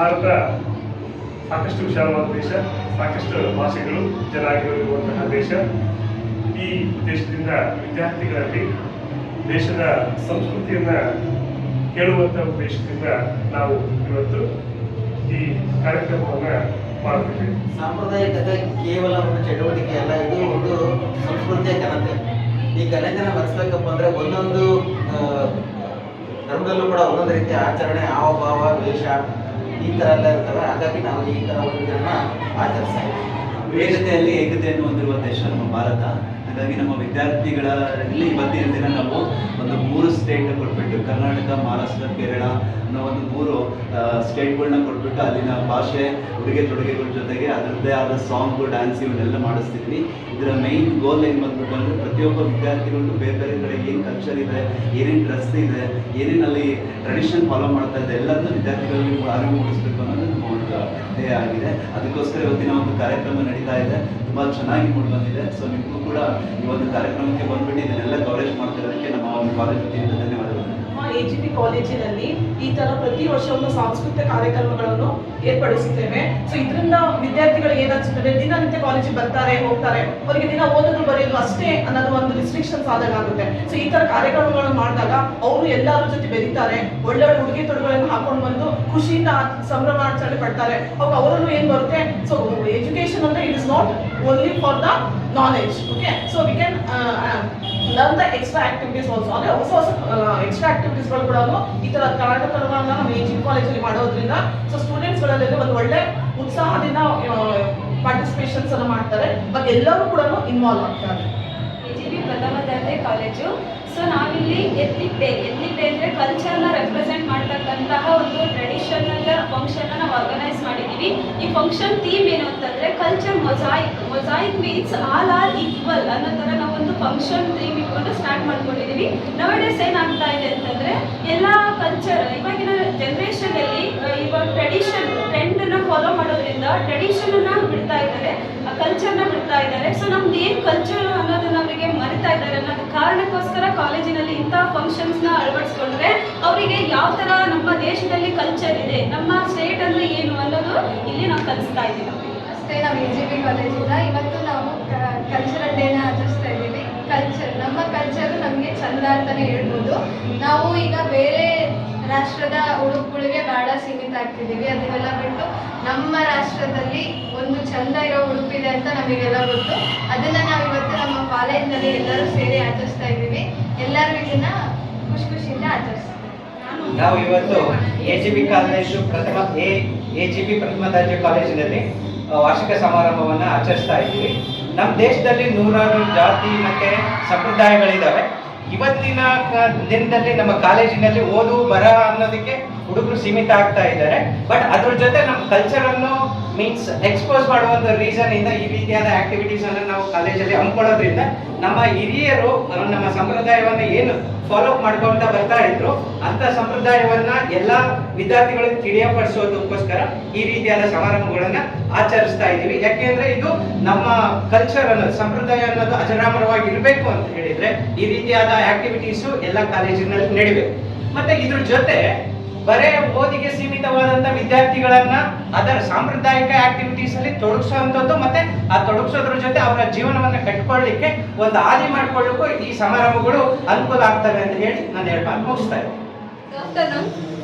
ಭಾರತ ಸಾಕಷ್ಟು ವಿಶಾಲವಾದ ದೇಶ, ಸಾಕಷ್ಟು ಭಾಷೆಗಳು ಜನಾಂಗಗಳಿರುವಂತಹ ದೇಶ. ಈ ದೇಶದಿಂದ ವಿದ್ಯಾರ್ಥಿಗಳಲ್ಲಿ ದೇಶದ ಸಂಸ್ಕೃತಿಯನ್ನು ಹೇಳುವಂತಹ ಉದ್ದೇಶದಿಂದ ನಾವು ಇವತ್ತು ಈ ಕಾರ್ಯಕ್ರಮವನ್ನು ಮಾಡುತ್ತಿದ್ದೇವೆ. ಸಾಂಪ್ರದಾಯಿಕತೆ ಕೇವಲ ಒಂದು ಚಟುವಟಿಕೆ ಅಲ್ಲ, ಇದು ಒಂದು ಸಂಸ್ಕೃತಿಯ ಘನತೆ. ಈ ಘನತೆನ ಬೆಳೆಸಬೇಕಪ್ಪ ಅಂದರೆ ಒಂದೊಂದು ಧರ್ಮದಲ್ಲೂ ಕೂಡ ಒಂದೊಂದು ರೀತಿಯ ಆಚರಣೆ, ಹಾವಭಾವ, ವೇಷ ಈ ಥರ ಎಲ್ಲ ಇರ್ತವೆ. ಹಾಗಾಗಿ ನಾವು ಈ ಥರ ಒಂದು ದಿನ ಆಚರಿಸ್ತಾ ಇದ್ದೀವಿ. ವಿವಿಧತೆಯಲ್ಲಿ ಏಕತೆಯನ್ನು ಹೊಂದಿರುವ ದೇಶ ನಮ್ಮ ಭಾರತ. ಹಾಗಾಗಿ ನಮ್ಮ ವಿದ್ಯಾರ್ಥಿಗಳಲ್ಲಿ ಇವತ್ತಿನ ದಿನ ನಾವು ಒಂದು 3 ಸ್ಟೇಟ್ ಕೊಟ್ಬಿಟ್ಟು, ಕರ್ನಾಟಕ, ಮಹಾರಾಷ್ಟ್ರ, ಕೇರಳ ಅನ್ನೋ ಒಂದು 3 ಸ್ಟೇಟ್ಗಳನ್ನ ಕೊಟ್ಬಿಟ್ಟು ಅಲ್ಲಿನ ಭಾಷೆ, ಉಡುಗೆ ತೊಡುಗೆಗಳ ಜೊತೆಗೆ ಅದರದ್ದೇ ಆದ ಸಾಂಗು, ಡ್ಯಾನ್ಸ್ ಇವನ್ನೆಲ್ಲ ಮಾಡಿಸ್ತಿದ್ವಿ. ಇದರ ಮೈನ್ ಗೋಲ್ ಏನು ಬಂದ್ಬಿಟ್ಟು ಅಂದರೆ ಪ್ರತಿಯೊಬ್ಬ ವಿದ್ಯಾರ್ಥಿಗಳಿಗೂ ಬೇರೆ ಬೇರೆ ಕಡೆ ಏನು ಕಲ್ಚರ್ ಇದೆ, ಏನೇನು ಡ್ರೆಸ್ ಇದೆ, ಏನೇನಲ್ಲಿ ಟ್ರೆಡಿಷನ್ ಫಾಲೋ ಮಾಡ್ತಾ ಇದೆ ಎಲ್ಲದನ್ನೂ ವಿದ್ಯಾರ್ಥಿಗಳಿಗೆ ಅರಿವು ಮೂಡಿಸ್ಬೇಕು ಅನ್ನೋದು ನಮ್ಮ ಒಂದು ಧ್ಯೇಯ ಆಗಿದೆ. ಅದಕ್ಕೋಸ್ಕರ ಇವತ್ತಿನ ಒಂದು ಕಾರ್ಯಕ್ರಮ ನಡೀತಾ ಇದೆ. ತುಂಬ ಚೆನ್ನಾಗಿ ಮೂಡಿ ಬಂದಿದೆ. ಸೊ ನಿಮಗೂ ಕೂಡ ಈ ಒಂದು ಕಾರ್ಯಕ್ರಮಕ್ಕೆ ಬಂದ್ಬಿಟ್ಟು ಇದನ್ನೆಲ್ಲ ಕವರೇಜ್ ಮಾಡ್ತಿರೋದಕ್ಕೆ ನಮ್ಮ ಒಂದು ಕಾಲೇಜ್ ವತಿಯಿಂದ ಧನ್ಯವಾದಗಳು. AGP ಕಾಲೇಜಿನಲ್ಲಿ ಈ ತರ ಪ್ರತಿ ವರ್ಷ ಒಂದು ಸಾಂಸ್ಕೃತಿಕ ಕಾರ್ಯಕ್ರಮಗಳನ್ನು ಏರ್ಪಡಿಸುತ್ತೇವೆ. ಸೊ ಇದರಿಂದ ವಿದ್ಯಾರ್ಥಿಗಳು ಏನಾಗ್ತದೆ, ದಿನನಿತ್ಯ ಕಾಲೇಜಿಗೆ ಬರ್ತಾರೆ ಹೋಗ್ತಾರೆ, ಅವರಿಗೆ ದಿನ ಓದೋದು ಬರೆಯೋದು ಅಷ್ಟೇ ಅನ್ನೋದು ಒಂದು ರಿಸ್ಟ್ರಿಕ್ಷನ್ಸ್ ಆದಾಗ ಆಗುತ್ತೆ. ಸೊ ಈ ತರ ಕಾರ್ಯಕ್ರಮಗಳನ್ನು ಮಾಡಿದಾಗ ಅವರು ಎಲ್ಲರ ಜೊತೆ ಬೆರೀತಾರೆ, ಒಳ್ಳೊಳ್ಳೆ ಉಡುಗೆ ತೊಡುಗೆಗಳನ್ನು ಹಾಕೊಂಡು ಬಂದು ಖುಷಿಯಿಂದ ಸಂಭ್ರಮಾಚರಣೆ ಪಡ್ತಾರೆ. ಅವಾಗ ಅವರಲ್ಲೂ ಏನು ಬರುತ್ತೆ, ಸೊ ಎಜುಕೇಶನ್ ಅಂದ್ರೆ it is not only for the knowledge. Okay, so we can learn the extra activities also. ಅಂದ್ರೆ ಹೊಸ ಹೊಸ ಎಕ್ಸ್ಟ್ರಾ ಆಕ್ಟಿವಿಟೀಸ್ಗಳು ಕೂಡ ಈ ತರ ಕಾರ್ಯಕ್ರಮಗಳನ್ನ ನಮ್ಮ AGP ಕಾಲೇಜಲ್ಲಿ ಮಾಡೋದ್ರಿಂದ ಸೊ ಸ್ಟೂಡೆಂಟ್ಸ್ಗಳಲ್ಲಿ ಒಂದು ಒಳ್ಳೆ ಉತ್ಸಾಹದಿಂದ ಪಾರ್ಟಿಸಿಪೇಷನ್ಸ್ ಅನ್ನು ಮಾಡ್ತಾರೆ ಮತ್ತು ಎಲ್ಲರೂ ಕೂಡ ಇನ್ವಾಲ್ವ್ ಆಗ್ತಾರೆ. AGP ಪ್ರಥಮ ದರ್ಜೆ ಕಾಲೇಜು. ಸೊ ನಾವಿಲ್ಲಿ ಎಥ್ನಿಕ್ ಡೇ ಅಂದರೆ ಕಲ್ಚರ್ನ ರೆಪ್ರೆಸೆಂಟ್ ಮಾಡ್ತಕ್ಕಂತಹ ಒಂದು ಟ್ರೆಡಿಷನಲ್ ಫಂಕ್ಷನ್ನ ನಾವು ಆರ್ಗನೈಸ್ ಮಾಡಿದ್ದೀವಿ. ಈ ಫಂಕ್ಷನ್ ಥೀಮ್ ಏನು ಅಂತಂದರೆ culture mosaic means all are equal ಅನ್ನೋ ಥರ ನಾವೊಂದು ಫಂಕ್ಷನ್ ಥೀಮ್ ಇಟ್ಕೊಂಡು ಸ್ಟಾರ್ಟ್ ಮಾಡ್ಕೊಂಡಿದ್ದೀವಿ. ನವಡೇಸ್ ಏನಾಗ್ತಾ ಇದೆ ಅಂತಂದರೆ ಎಲ್ಲ ಕಲ್ಚರ್ ಇವಾಗಿನ ಜನ್ರೇಷನಲ್ಲಿ ಇವಾಗ ಟ್ರೆಂಡನ್ನು ಫಾಲೋ ಮಾಡೋದ್ರಿಂದ ಟ್ರೆಡಿಷನನ್ನು ಬಿಡ್ತಾ ಇದ್ದಾರೆ, ಕಲ್ಚರ್ನ ಬಿಡ್ತಾ ಇದ್ದಾರೆ. ಸೊ ನಮ್ದು ಏನು ಕಲ್ಚರ್ ಅನ್ನೋದನ್ನ ಅವರಿಗೆ ಮರಿತಾ ಇದ್ದಾರೆ ಅನ್ನೋದು ಕಾರಣಕ್ಕೋಸ್ಕರ ಕಾಲೇಜಿನಲ್ಲಿ ಇಂಥ ಫಂಕ್ಷನ್ಸ್ನ ಅಳವಡಿಸ್ಕೊಂಡ್ರೆ ಅವರಿಗೆ ಯಾವ ಥರ ನಮ್ಮ ದೇಶದಲ್ಲಿ ಕಲ್ಚರ್ ಇದೆ, ನಮ್ಮ ಸ್ಟೇಟ್ ಅಂದರೆ ಏನು ಅನ್ನೋದು ಇಲ್ಲಿ ನಾವು ಕಲಿಸ್ತಾ ಇದ್ದೀವಿ. ಅಷ್ಟೇ, ನಾವು AGP ಕಾಲೇಜಿಂದ ಇವತ್ತು ನಾವು ಕಲ್ಚರಲ್ ಡೇನ ಆಚರಿಸ್ತಾ ಇದ್ದೀವಿ. ನಮ್ಮ ಕಲ್ಚರು ನಮಗೆ ಚಂದ ಅಂತಲೇ ಹೇಳ್ಬೋದು. ನಾವು ಈಗ ಬೇರೆ ರಾಷ್ಟ್ರದ ಉಡುಪುಗಳಿಗೆ ಭಾಳ ಸೀಮಿತ ಆಗ್ತಿದ್ದೀವಿ. ಅದನ್ನೆಲ್ಲ ಬಿಟ್ಟು ನಮ್ಮ ರಾಷ್ಟ್ರದಲ್ಲಿ ಒಂದು ಚಂದ ಇರೋ ಉಡುಪಿದೆ ಅಂತ ನಮಗೆಲ್ಲ ಗೊತ್ತು. ಅದನ್ನು ನಾವು ಇವತ್ತು ನಮ್ಮ ಕಾಲೇಜಿನಲ್ಲಿ ಎಲ್ಲರೂ ಸೇರಿ ಆಚರಿಸ್ತಾ ಇದ್ದೀವಿ. ಎಲ್ಲರೂ ಇದನ್ನ ಖುಷಿಯಿಂದ ಆಚರಿಸ್ತೀವಿ. ನಾವು ಇವತ್ತು AGP ಕಾಲೇಜು AGP ಪ್ರಥಮ ದರ್ಜೆ ಕಾಲೇಜಿನಲ್ಲಿ ವಾರ್ಷಿಕ ಸಮಾರಂಭವನ್ನು ಆಚರಿಸ್ತಾ ಇದ್ದೀವಿ. ನಮ್ಮ ದೇಶದಲ್ಲಿ 100 ಜಾತಿ ಮತ್ತು ಸಂಪ್ರದಾಯಗಳಿದ್ದಾವೆ. ಇವತ್ತಿನ ದಿನದಲ್ಲಿ ನಮ್ಮ ಕಾಲೇಜಿನಲ್ಲಿ ಓದು ಬರಹ ಅನ್ನೋದಕ್ಕೆ ಹುಡುಗರು ಸೀಮಿತ ಆಗ್ತಾ ಇದ್ದಾರೆ. ಬಟ್ ಅದ್ರ ಜೊತೆ ನಮ್ಮ ಕಲ್ಚರನ್ನು ಮೀನ್ಸ್ ಎಕ್ಸ್ಪೋಸ್ ಮಾಡುವಂಥ ರೀಸನ್ ಇಂದ ಈ ರೀತಿಯಾದ ಆಕ್ಟಿವಿಟೀಸ್ ಅನ್ನು ನಾವು ಕಾಲೇಜಲ್ಲಿ ಹಮ್ಮಿಕೊಳ್ಳೋದ್ರಿಂದ ನಮ್ಮ ಹಿರಿಯರು ನಮ್ಮ ಸಂಪ್ರದಾಯವನ್ನು ಏನು ಫಾಲೋ ಮಾಡ್ಕೊಳ್ತಾ ಬರ್ತಾ ಇದ್ರು ಅಂತ ಸಂಪ್ರದಾಯವನ್ನ ಎಲ್ಲ ವಿದ್ಯಾರ್ಥಿಗಳಿಗೆ ತಿಳಿಯಪಡಿಸೋದಕ್ಕೋಸ್ಕರ ಈ ರೀತಿಯಾದ ಸಮಾರಂಭಗಳನ್ನ ಆಚರಿಸ್ತಾ ಇದ್ದೀವಿ. ಯಾಕೆಂದ್ರೆ ಇದು ನಮ್ಮ ಕಲ್ಚರ್ ಅನ್ನೋದು, ಸಂಪ್ರದಾಯ ಅನ್ನೋದು ಅಜರಾಮರವಾಗಿ ಇರಬೇಕು ಅಂತ ಹೇಳಿದ್ರೆ ಈ ರೀತಿಯಾದ ಆಕ್ಟಿವಿಟೀಸು ಎಲ್ಲ ಕಾಲೇಜಿನಲ್ಲಿ ನಡಿಬೇಕು. ಮತ್ತೆ ಇದ್ರ ಜೊತೆ ಬರೇ ಓದಿಗೆ ಸೀಮಿತವಾದಂತ ವಿದ್ಯಾರ್ಥಿಗಳನ್ನ ಅದರ ಸಾಂಪ್ರದಾಯಿಕ ಆಕ್ಟಿವಿಟೀಸ್ ಅಲ್ಲಿ ತೊಡಗಿಸುವಂಥದ್ದು, ಮತ್ತೆ ಆ ತೊಡಗಿಸೋದ್ರ ಜೊತೆ ಅವರ ಜೀವನವನ್ನ ಕಟ್ಕೊಳ್ಳಿಕ್ಕೆ ಒಂದು ಹಾದಿ ಮಾಡ್ಕೊಳ್ಳಿಕ್ಕೂ ಈ ಸಮಾರಂಭಗಳು ಅನುಕೂಲ ಆಗ್ತವೆ ಅಂತ ಹೇಳಿ ನಾನು ಹೇಳ್ಬಾರ್ದು ಮುಗಿಸ್ತಾ ಇದ್ದೀನಿ.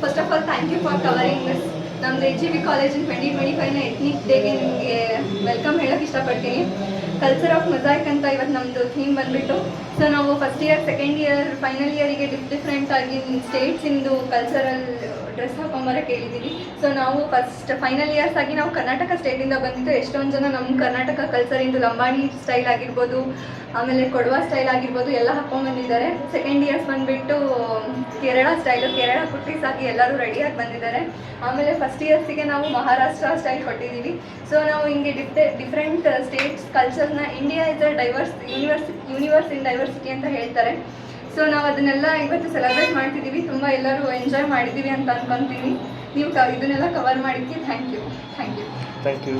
First of all thank you for covering this. ನಮ್ದು AGP ಕಾಲೇಜಿನ 2025ನ ಎಥ್ನಿಕ್ ಡೇಗೆ ನಿಮಗೆ ವೆಲ್ಕಮ್ ಹೇಳೋಕೆ ಇಷ್ಟಪಡ್ತೀನಿ. ಕಲ್ಚರ್ ಆಫ್ ಮೊಸಾಯಿಕ್ ಅಂತ ಇವತ್ತು ನಮ್ಮದು ಥೀಮ್ ಬಂದುಬಿಟ್ಟು, ಸೊ ನಾವು first year, second year, final ಇಯರಿಗೆ ಡಿಫ್ರೆಂಟ್ ಆಗಿ ಸ್ಟೇಟ್ಸಿಂದು ಕಲ್ಚರಲ್ ಡ್ರೆಸ್ ಹಾಕೊಂಬರಕ್ಕೆ ಹೇಳಿದ್ದೀವಿ. ಸೊ ನಾವು ಫೈನಲ್ ಇಯರ್ಸ್ ಆಗಿ ನಾವು ಕರ್ನಾಟಕ ಸ್ಟೇಟಿಂದ ಬಂದಿದ್ದು. ಎಷ್ಟೊಂದು ಜನ ನಮ್ಮ ಕರ್ನಾಟಕ ಕಲ್ಚರಿಂದು ಲಂಬಾಣಿ ಸ್ಟೈಲ್ ಆಗಿರ್ಬೋದು, ಆಮೇಲೆ ಕೊಡವ ಸ್ಟೈಲ್ ಆಗಿರ್ಬೋದು ಎಲ್ಲ ಹಾಕೊಂಡ್ಬಂದಿದ್ದಾರೆ. ಸೆಕೆಂಡ್ ಇಯರ್ಸ್ ಬಂದುಬಿಟ್ಟು ಕೇರಳ ಸ್ಟೈಲು, ಕೇರಳ ಕುರ್ತೀಸ್ ಆಗಿ ಎಲ್ಲರೂ ರೆಡಿಯಾಗಿ ಬಂದಿದ್ದಾರೆ. ಆಮೇಲೆ ಫಸ್ಟ್ ಇಯರ್ಸಿಗೆ ನಾವು ಮಹಾರಾಷ್ಟ್ರ ಸ್ಟೈಲ್ ಕೊಟ್ಟಿದ್ದೀವಿ. ಸೊ ನಾವು ಹಿಂಗೆ ಡಿಫ್ರೆಂಟ್ ಸ್ಟೇಟ್ಸ್ ಕಲ್ಚರ್ನ, India is a diverse universe in diversity ಅಂತ ಹೇಳ್ತಾರೆ. ಸೊ ನಾವು ಅದನ್ನೆಲ್ಲ ಇವತ್ತು ಸೆಲೆಬ್ರೇಟ್ ಮಾಡ್ತಿದ್ದೀವಿ. ತುಂಬ ಎಲ್ಲರೂ ಎಂಜಾಯ್ ಮಾಡಿದ್ದೀವಿ ಅಂತ ಅನ್ಕೊತೀನಿ. ನೀವು ಇದನ್ನೆಲ್ಲ ಕವರ್ ಮಾಡಿದ್ದಕ್ಕೆ ಥ್ಯಾಂಕ್ ಯು.